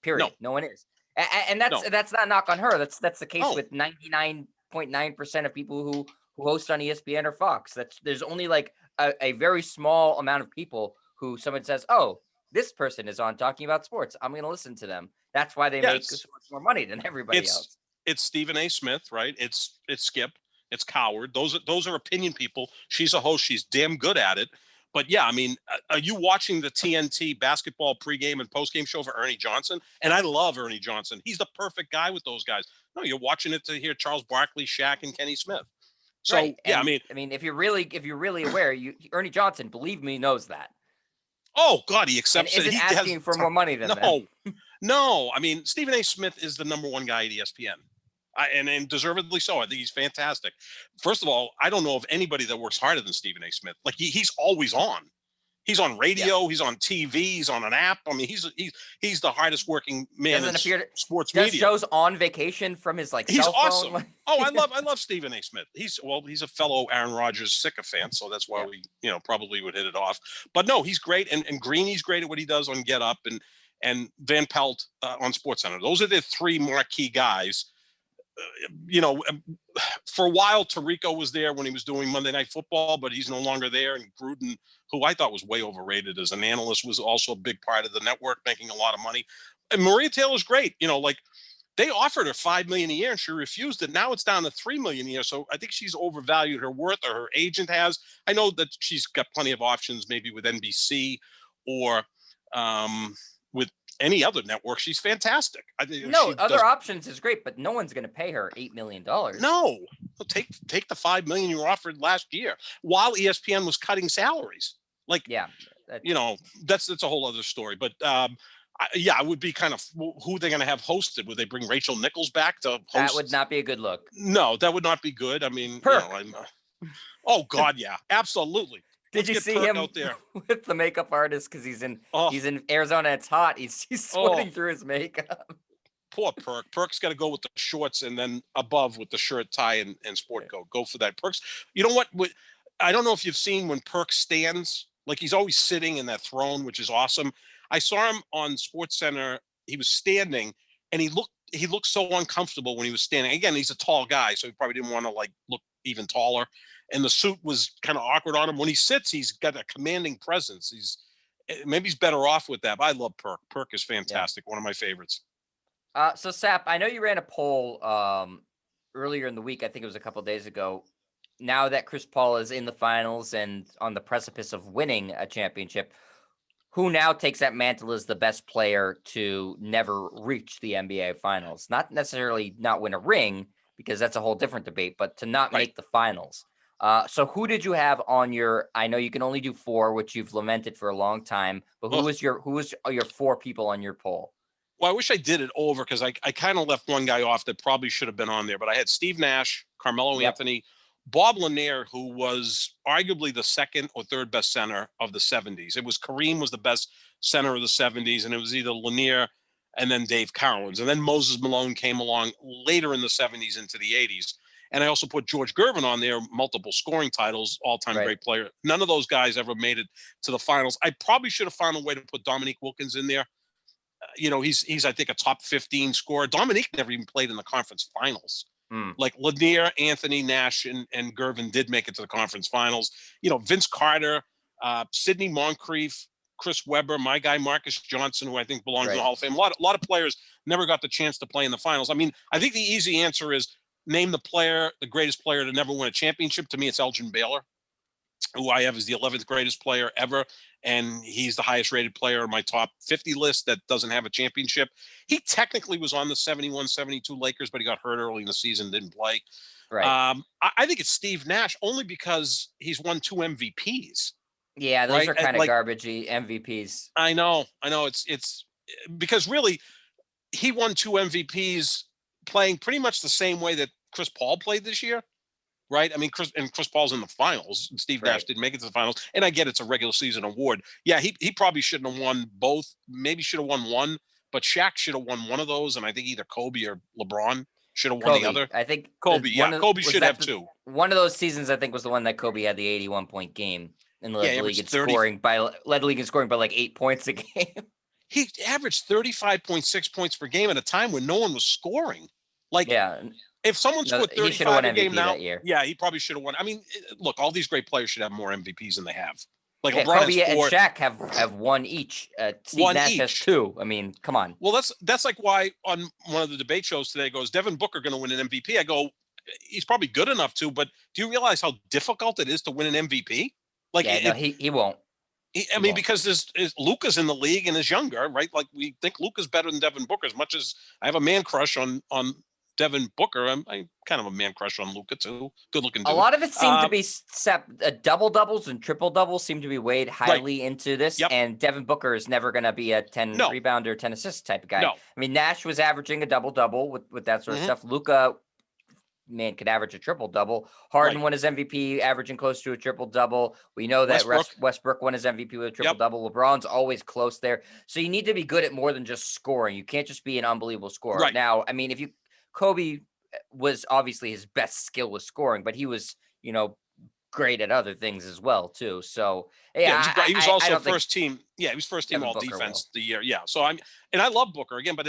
Period. No one is, and No. that's not a knock on her. That's the case Oh. with 99.9% of people who host on ESPN or Fox. There's only like a very small amount of people who someone says, "Oh, this person is on talking about sports. I'm going to listen to them." That's why they make so much more money than everybody else. It's Stephen A. Smith, right? It's Skip. It's Coward. Those are opinion people. She's a host. She's damn good at it. But yeah, I mean, are you watching the TNT basketball pregame and postgame show for Ernie Johnson? And I love Ernie Johnson. He's the perfect guy with those guys. No, you're watching it to hear Charles Barkley, Shaq, and Kenny Smith. So right. yeah, And, I mean, if you're really aware, Ernie Johnson, believe me, knows that. Oh God, he accepts and it. Isn't asking for more money than no, them. no. I mean, Stephen A. Smith is the number one guy at ESPN. And deservedly so. I think he's fantastic. First of all, I don't know of anybody that works harder than Stephen A. Smith. Like he's always on. He's on radio. He's on TV. He's on an app. I mean, he's the hardest working man in sports media. Does shows on vacation from his he's cell awesome. phone. Oh, I love Stephen A. Smith. He's a fellow Aaron Rodgers sycophant, so that's why we probably would hit it off. But no, he's great, and Greeny's great at what he does on Get Up, and Van Pelt on SportsCenter. Those are the three marquee guys. For a while, Tirico was there when he was doing Monday Night Football, but he's no longer there. And Gruden, who I thought was way overrated as an analyst, was also a big part of the network, making a lot of money. And Maria Taylor's great. They offered her $5 million a year and she refused it. Now it's down to $3 million a year. So I think she's overvalued her worth, or her agent has. I know that she's got plenty of options, maybe with NBC or with any other network, she's fantastic. I think No, she other does. options is great, but no one's going to pay her $8 million. No, take the $5 million you were offered last year while ESPN was cutting salaries. Like, Yeah. that's a whole other story. But it would be kind of who they're going to have hosted. Would they bring Rachel Nichols back to host? That would not be a good look. No, that would not be good. I mean, Perk. Oh God, yeah, absolutely. Did you see him out there with the makeup artist? Because he's in Arizona. It's hot. He's sweating through his makeup. Poor Perk. Perk's got to go with the shorts and then above with the shirt, tie, and sport coat. Go for that. Perk's. You know what? I don't know if you've seen when Perk stands. Like, he's always sitting in that throne, which is awesome. I saw him on Sports Center. He was standing, and he looked so uncomfortable when he was standing. Again, he's a tall guy, so he probably didn't want to look even taller. And the suit was kind of awkward on him. When he sits, he's got a commanding presence. Maybe he's better off with that. But I love Perk. Perk is fantastic. Yeah. One of my favorites. So Sap, I know you ran a poll earlier in the week. I think it was a couple of days ago. Now that Chris Paul is in the finals and on the precipice of winning a championship, who now takes that mantle as the best player to never reach the NBA finals? Not necessarily not win a ring, because that's a whole different debate, but to not make the finals. So who did you have on your? I know you can only do 4, which you've lamented for a long time. But who was your 4 people on your poll? Well, I wish I did it over, because I kind of left one guy off that probably should have been on there. But I had Steve Nash, Carmelo Anthony, Bob Lanier, who was arguably the second or third best center of the 70s. It was Kareem was the best center of the 70s, and it was either Lanier and then Dave Cowens. And then Moses Malone came along later in the 70s into the 80s. And I also put George Gervin on there, multiple scoring titles, all-time great player. None of those guys ever made it to the finals. I probably should have found a way to put Dominique Wilkins in there. He's I think a top 15 scorer. Dominique never even played in the conference finals. Like Lanier, Anthony, Nash, and Gervin did make it to the conference finals. Vince Carter, Sidney Moncrief, Chris Webber, my guy Marcus Johnson, who I think belongs in the Hall of Fame. A lot of players never got the chance to play in the finals. I mean, I think the easy answer is name the greatest player to never win a championship. To me, it's Elgin Baylor, who I have as the 11th greatest player ever. And he's the highest rated player on my top 50 list that doesn't have a championship. He technically was on the 71-72 Lakers, but he got hurt early in the season, didn't play. I think it's Steve Nash, only because he's won 2 MVPs. Yeah, those are kind of garbagey MVPs. I know. It's because really he won 2 MVPs playing pretty much the same way that Chris Paul played this year. Right. I mean, Chris Paul's in the finals, and Steve Nash didn't make it to the finals. And I get it's a regular season award. Yeah, he probably shouldn't have won both. Maybe should have won one, but Shaq should have won one of those. And I think either Kobe or LeBron should have won the other. I think Kobe. Kobe should have 2. One of those seasons, I think, was the one that Kobe had the 81-point game and led the league in scoring by like 8 points a game. He averaged 35.6 points per game at a time when no one was scoring. If someone scored 35 a game now, he probably should have won. I mean, look, all these great players should have more MVPs than they have. Like LeBron Kobe and Shaq have one each. Steve Nash has 2. I mean, come on. Well, that's like why on one of the debate shows today goes, Devin Booker going to win an MVP? I go, he's probably good enough to, but do you realize how difficult it is to win an MVP? He won't. Because there's Luka's in the league and is younger, right? Like, we think Luka's better than Devin Booker. As much as I have a man crush on Devin Booker, I'm kind of a man crush on Luka too. Good looking dude. A lot of it seemed to be double doubles and triple doubles seem to be weighed highly into this. And Devin Booker is never going to be a 10 rebounder, 10 assist type of guy. No. I mean, Nash was averaging a double double with that sort of stuff. Luka, man, could average a triple double. Harden won his MVP, averaging close to a triple double. We know that Westbrook won his MVP with a triple double. LeBron's always close there. So you need to be good at more than just scoring. You can't just be an unbelievable scorer. Now, I mean, Kobe was obviously his best skill was scoring, but he was, great at other things as well too. So he was also first team. Yeah, he was first team all defense the year. Yeah. So and I love Booker again, but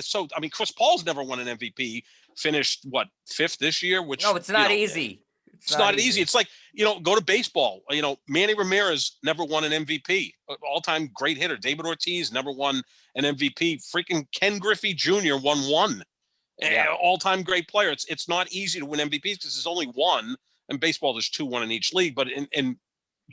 Chris Paul's never won an MVP. Finished 5th this year, which it's not easy. It's not easy. It's like, go to baseball. Manny Ramirez never won an MVP. All-time great hitter. David Ortiz never won an MVP. Freaking Ken Griffey Jr. won 1. All-time great player. It's not easy to win MVPs because there's only 1. In baseball, there's 2 in each league. But in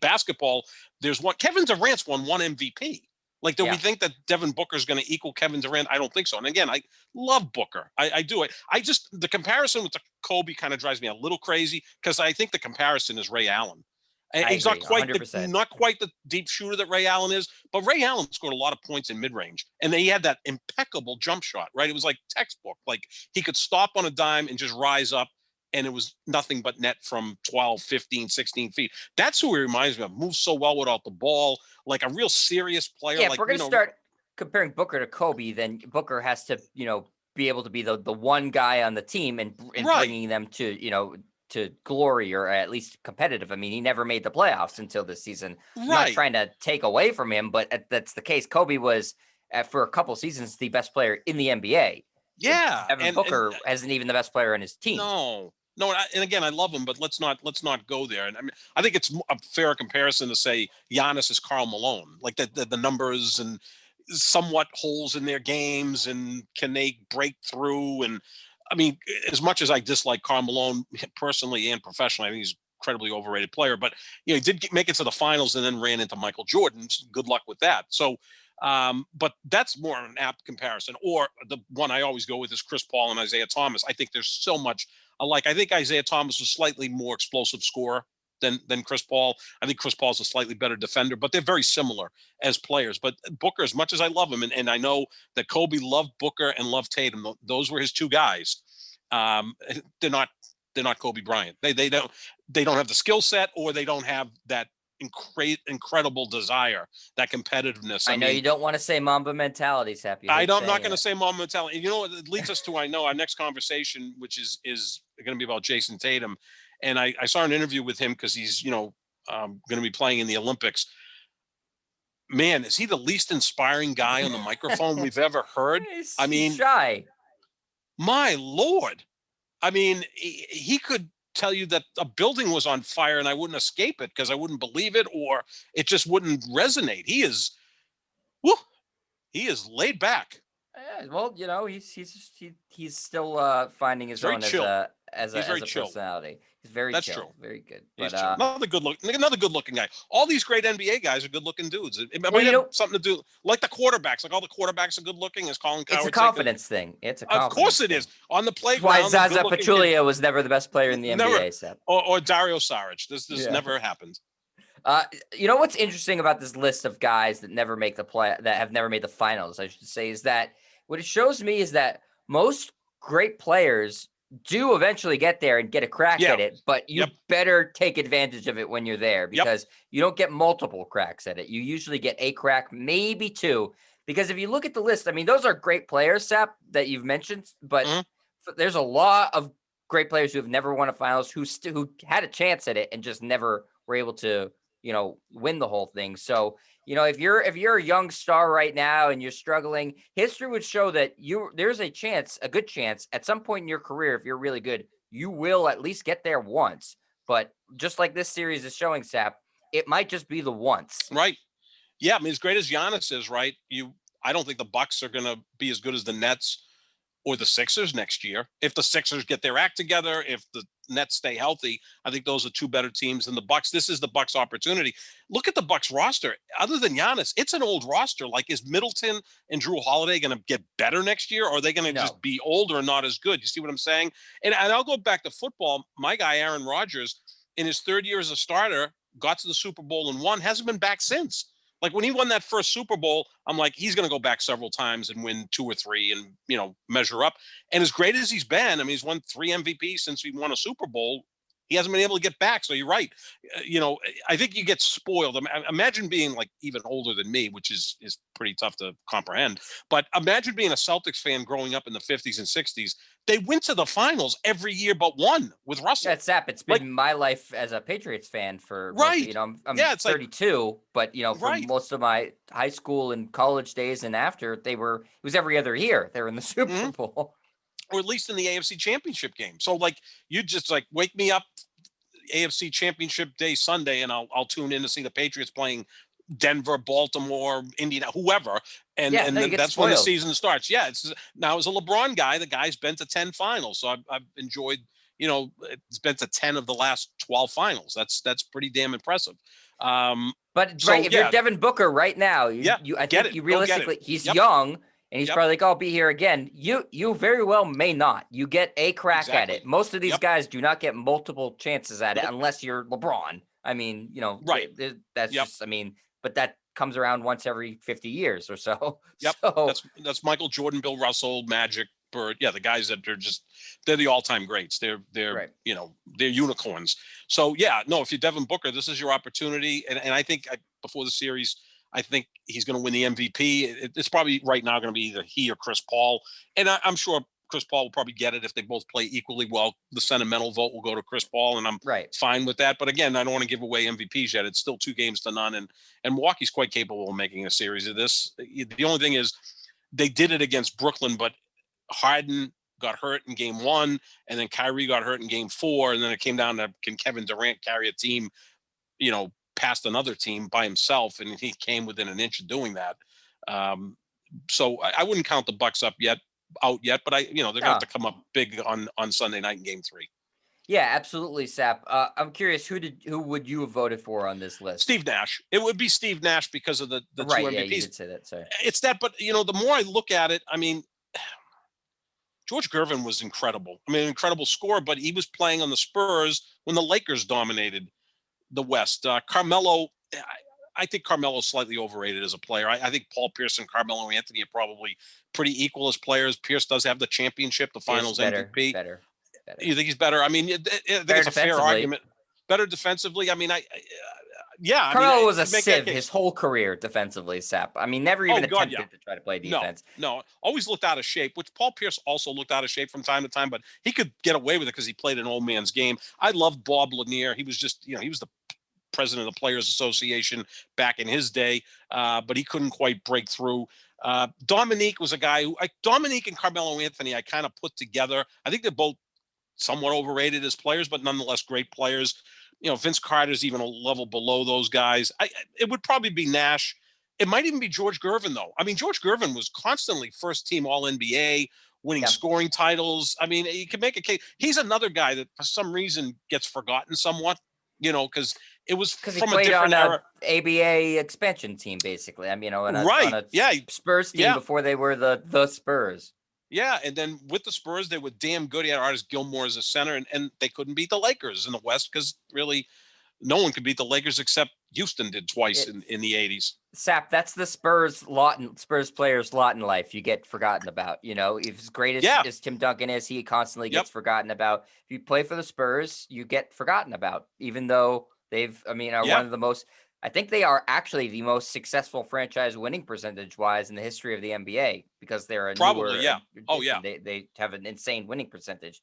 basketball, there's 1. Kevin Durant's won 1 MVP. Like, do we think that Devin Booker is going to equal Kevin Durant? I don't think so. And again, I love Booker. I do it. I just, the comparison with the Kobe kind of drives me a little crazy because I think the comparison is Ray Allen. I He's agree, 100%. not quite the deep shooter that Ray Allen is, but Ray Allen scored a lot of points in mid range, and he had that impeccable jump shot. Right, it was like textbook. Like, he could stop on a dime and just rise up, and it was nothing but net from 12, 15, 16 feet. That's who he reminds me of. Moves so well without the ball, like a real serious player. Yeah, Like, if we're gonna start comparing Booker to Kobe, then Booker has to, be able to be the one guy on the team and right, bringing them to, to glory or at least competitive. I mean, he never made the playoffs until this season. I'm not right, trying to take away from him, but that's the case. Kobe was, for a couple seasons, the best player in the NBA. yeah, Evan and Booker isn't even the best player on his team. no, no, and again, I love him, but let's not go there. And I mean, I think it's a fair comparison to say Giannis is Karl Malone, like the numbers and somewhat holes in their games, and can they break through? And I mean, as much as I dislike Karl Malone personally and professionally, I think he's an incredibly overrated player. But he did make it to the finals and then ran into Michael Jordan. Good luck with that. So. But that's more an apt comparison. Or the one I always go with is Chris Paul and Isaiah Thomas. I think there's so much alike. I think Isaiah Thomas was slightly more explosive scorer than Chris Paul. I think Chris Paul's a slightly better defender, but they're very similar as players. But Booker, as much as I love him, and I know that Kobe loved Booker and loved Tatum, those were his two guys. They're not Kobe Bryant. They don't have the skill set, or they don't have that incredible desire, that competitiveness. I know you don't want to say Mamba mentality, Sap. I'm not going to say Mamba mentality. And you know what? It leads us to, I know, our next conversation, which is going to be about Jason Tatum. And I saw an interview with him because he's, going to be playing in the Olympics. Man, is he the least inspiring guy on the microphone we've ever heard? I mean, shy. My Lord. I mean, he could tell you that a building was on fire and I wouldn't escape it because I wouldn't believe it, or it just wouldn't resonate. He is laid back. Well, he's still finding his own as a personality. He's very That's chill. True. Very good. But another good looking guy. All these great NBA guys are good looking dudes. It might have something to do, like the quarterbacks. Like, all the quarterbacks are good looking, as Colin Cowherd. It's a confidence thing. Of course it is. On the playground. Why Zaza Pachulia was never the best player in the NBA, Seth. Or Dario Saric. This never happened. What's interesting about this list of guys that have never made the finals, I should say, is that what it shows me is that most great players do eventually get there and get a crack at it, but you better take advantage of it when you're there, because you don't get multiple cracks at it. You usually get a crack, maybe two, because if you look at the list, I mean, those are great players, Sap, that you've mentioned, but there's a lot of great players who have never won a finals who had a chance at it and just never were able to, win the whole thing. So, if you're a young star right now and you're struggling, history would show that there's a good chance at some point in your career, if you're really good, you will at least get there once. But just like this series is showing, Sap, it might just be the once. Right. Yeah. I mean, as great as Giannis is, right, I don't think the Bucks are going to be as good as the Nets or the Sixers next year. If the Sixers get their act together, if the Nets stay healthy, I think those are two better teams than the Bucks. This is the Bucks' opportunity. Look at the Bucks roster. Other than Giannis, it's an old roster. Like, is Middleton and Drew Holiday going to get better next year, or are they going to just be older and not as good? You see what I'm saying? And I'll go back to football. My guy, Aaron Rodgers, in his third year as a starter, got to the Super Bowl and won, hasn't been back since. Like, when he won that first Super Bowl, I'm like, he's going to go back several times and win 2 or 3 and, measure up. And as great as he's been, I mean, he's won 3 MVPs since he won a Super Bowl. He hasn't been able to get back. So you're right. I think you get spoiled. Imagine being, like, even older than me, which is pretty tough to comprehend. But imagine being a Celtics fan growing up in the 50s and 60s. They went to the finals every year but one with Russell. That's Sap. It's been my life as a Patriots fan for I'm 32, but for most of my high school and college days and after, it was every other year they were in the Super Bowl. Or at least in the AFC Championship game. So, like, you just, like, wake me up AFC Championship Day Sunday, and I'll tune in to see the Patriots playing Denver, Baltimore, Indiana, whoever, and then that's when the season starts. Yeah, now as a LeBron guy, the guy's been to 10 finals, so I've enjoyed. It's been to 10 of the last 12 finals. That's pretty damn impressive. But So, right, if you're Devin Booker right now, I think you realistically, he's young and he's probably like, I'll be here again. You very well may not. You get a crack at it. Most of these guys do not get multiple chances at it unless you're LeBron. I mean, Right. That's just, I mean, but that comes around once every 50 years or so. Yep. So That's Michael Jordan, Bill Russell, Magic, Bird. Yeah, the guys that they're the all-time greats. They're right. They're unicorns. So yeah, no, if you're Devin Booker, this is your opportunity. And I think before the series, I think he's going to win the MVP. It's probably right now going to be either he or Chris Paul. And I'm sure Chris Paul will probably get it if they both play equally well. The sentimental vote will go to Chris Paul, and I'm fine with that. But again, I don't want to give away MVPs yet. It's still 2-0 and Milwaukee's quite capable of making a series of this. The only thing is they did it against Brooklyn, but Harden got hurt in game 1, and then Kyrie got hurt in game 4, and then it came down to, can Kevin Durant carry a team, past another team by himself, and he came within an inch of doing that. So I wouldn't count the Bucks out yet, but they're gonna have to come up big on Sunday night in game 3. Yeah, absolutely, Sap. I'm curious, who would you have voted for on this list? Steve Nash. It would be Steve Nash because of the two MVPs. Yeah, you did say that. Sorry. It's that, but the more I look at it, I mean, George Gervin was incredible. I mean, an incredible scorer, but he was playing on the Spurs when the Lakers dominated the West. Carmelo, I think Carmelo's slightly overrated as a player. I think Paul Pierce and Carmelo Anthony are probably pretty equal as players. Pierce does have the championship, the Finals MVP. Better. You think he's better? I mean, I think it's a fair argument. Better defensively. I mean, Carmelo was a sieve his whole career defensively, Sap. I mean, never even attempted to try to play defense. No, always looked out of shape, which Paul Pierce also looked out of shape from time to time, but he could get away with it because he played an old man's game. I loved Bob Lanier. He was just, he was the president of the Players Association back in his day, but he couldn't quite break through. Dominique was a guy who, Dominique and Carmelo Anthony, I kind of put together. I think they're both somewhat overrated as players, but nonetheless great players. Vince Carter's even a level below those guys. It would probably be Nash. It might even be George Gervin, though. I mean, George Gervin was constantly first-team All-NBA, winning scoring titles. I mean, you can make a case. He's another guy that for some reason gets forgotten somewhat, because it was from a different era. ABA expansion team, basically. I mean, on a Spurs team before they were the Spurs. Yeah, and then with the Spurs, they were damn good. He had Artis Gilmore as a center, and they couldn't beat the Lakers in the West because really no one could beat the Lakers except Houston did twice in the 80s. Sap, that's the Spurs players' lot in life. You get forgotten about. If as great as Tim Duncan is, he constantly gets forgotten about. If you play for the Spurs, you get forgotten about, even though are one of the most. I think they are actually the most successful franchise winning percentage-wise in the history of the NBA because they're they have an insane winning percentage.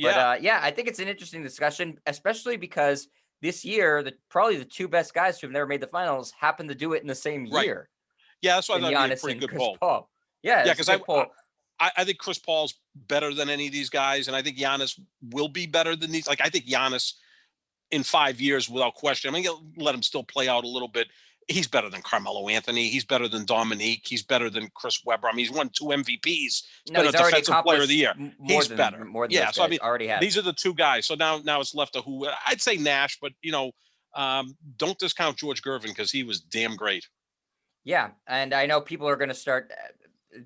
But I think it's an interesting discussion, especially because this year, probably the two best guys who have never made the finals happen to do it in the same year. Yeah, that's why I thought it'd be a pretty good poll. Yeah, because I think Chris Paul's better than any of these guys, and I think Giannis will be better than these. Like, I think Giannis in 5 years, without question, I mean, let him still play out a little bit. He's better than Carmelo Anthony. He's better than Dominique. He's better than Chris Webber. I mean, he's won 2 MVPs. He's been a defensive player of the year. He's better. More than so I mean, already has. These are the two guys. So now it's left to who I'd say Nash, but don't discount George Gervin because he was damn great. Yeah, and I know people are going to start.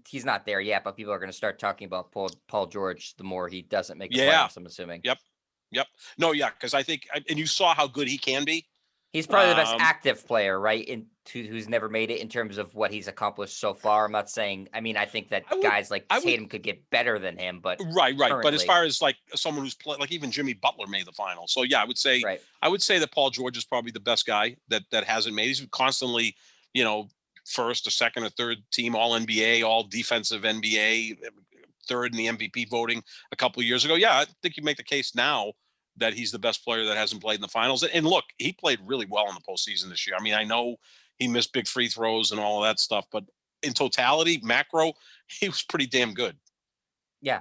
He's not there yet, but people are going to start talking about Paul George the more he doesn't make the playoffs. I'm assuming. Yep. No, yeah, because I think, and you saw how good he can be. He's probably the best active player, right? Who's never made it in terms of what he's accomplished so far. I'm not saying. I mean, I think that guys like Tatum could get better than him, but right. But as far as like someone who's played, like even Jimmy Butler made the final. So yeah, I would say that Paul George is probably the best guy that hasn't made. He's constantly, first or second or third team All NBA, All Defensive NBA. Third in the MVP voting a couple of years ago. Yeah, I think you make the case now that he's the best player that hasn't played in the finals. And look, he played really well in the postseason this year. I mean, I know he missed big free throws and all of that stuff, but in totality, macro, he was pretty damn good. Yeah.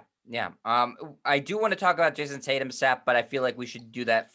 I do want to talk about Jason Tatum, Sap, but I feel like we should do that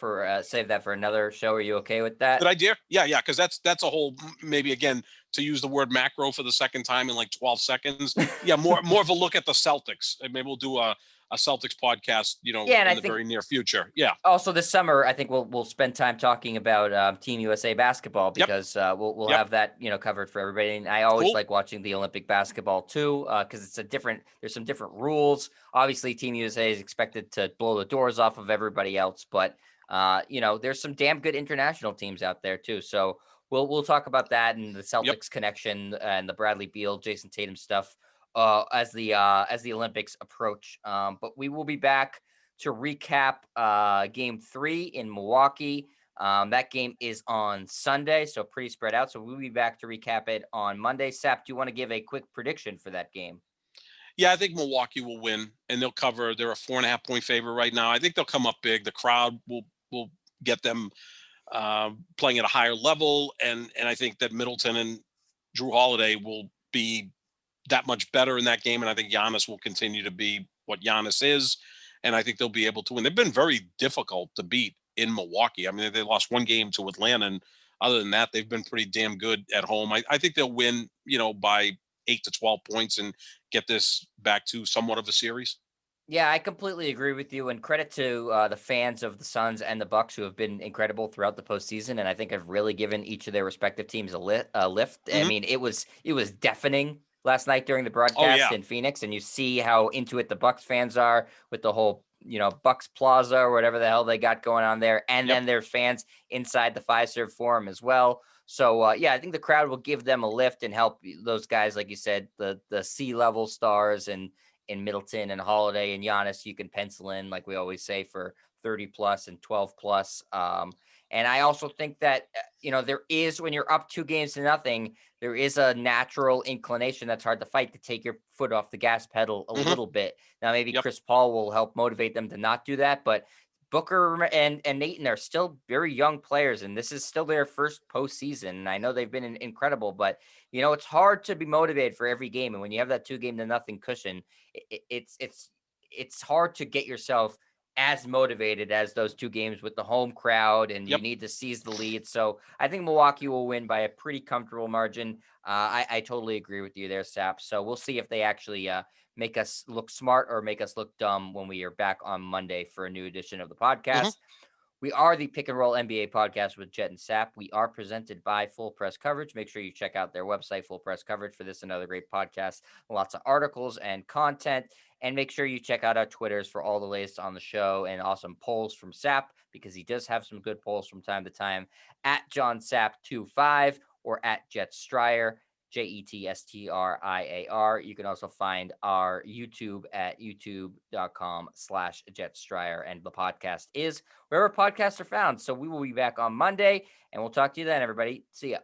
save that for another show. Are you okay with that? Good idea. Yeah. Because that's a whole, maybe again, to use the word macro for the second time in like 12 seconds. Yeah. More of a look at the Celtics. And maybe we'll do a a Celtics podcast, Yeah, and I in the think very near future. Yeah. also this summer, I think we'll spend time talking about Team USA basketball Yep. because we'll Yep. have that covered for everybody. And I always Cool. like watching the Olympic basketball too because there's some different rules. Obviously, Team USA is expected to blow the doors off of everybody else, but there's some damn good international teams out there too. So we'll talk about that and the Yep. Celtics connection and the Bradley Beal, Jason Tatum stuff as the Olympics approach. But we will be back to recap game 3 in Milwaukee. That game is on Sunday, so pretty spread out. So we'll be back to recap it on Monday. Sap, do you want to give a quick prediction for that game? Yeah, I think Milwaukee will win, and they'll cover. They're a 4.5 point favorite right now. I think they'll come up big. The crowd will get them playing at a higher level, and I think that Middleton and Drew Holiday will be that much better in that game. And I think Giannis will continue to be what Giannis is, and I think they'll be able to win. They've been very difficult to beat in Milwaukee. I mean, they lost one game to Atlanta, and other than that, they've been pretty damn good at home. I think they'll win, by 8 to 12 points and get this back to somewhat of a series. Yeah, I completely agree with you, and credit to the fans of the Suns and the Bucks who have been incredible throughout the postseason, and I think have really given each of their respective teams a lift. I Hmm. mean, it was deafening last night during the Oh broadcast yeah. in Phoenix, and you see how into it the Bucks fans are with the whole Bucks Plaza or whatever the hell they got going on there, and Yep. then their fans inside the Fiserv Forum as well. So yeah, I think the crowd will give them a lift and help those guys, like you said, the C-level stars and in Middleton and Holiday and Giannis, you can pencil in, like we always say, for 30 plus and 12 plus. And I also think that, there is, when you're up 2 games to nothing, there is a natural inclination that's hard to fight to take your foot off the gas pedal a Hmm. little bit. Now, maybe Yep. Chris Paul will help motivate them to not do that, but Booker and Nathan are still very young players, and this is still their first postseason. And I know they've been incredible, but it's hard to be motivated for every game. And when you have that 2 game to nothing cushion, it's hard to get yourself as motivated as those 2 games with the home crowd, and you Yep. need to seize the lead. So I think Milwaukee will win by a pretty comfortable margin. I totally agree with you there, Sap. So we'll see if they actually make us look smart or make us look dumb when we are back on Monday for a new edition of the Hmm. podcast. We are the Pick and Roll NBA podcast with Jet and Sap. We are presented by Full Press Coverage. Make sure you check out their website, Full Press Coverage, for this and other great podcasts, lots of articles and content. And make sure you check out our Twitters for all the latest on the show and awesome polls from Sap, because he does have some good polls from time to time, at John Sap25 or at Jet Stryer. JETSTRIAR. You can also find our YouTube at youtube.com/JetStryer. And the podcast is wherever podcasts are found. So we will be back on Monday, and we'll talk to you then, everybody. See ya.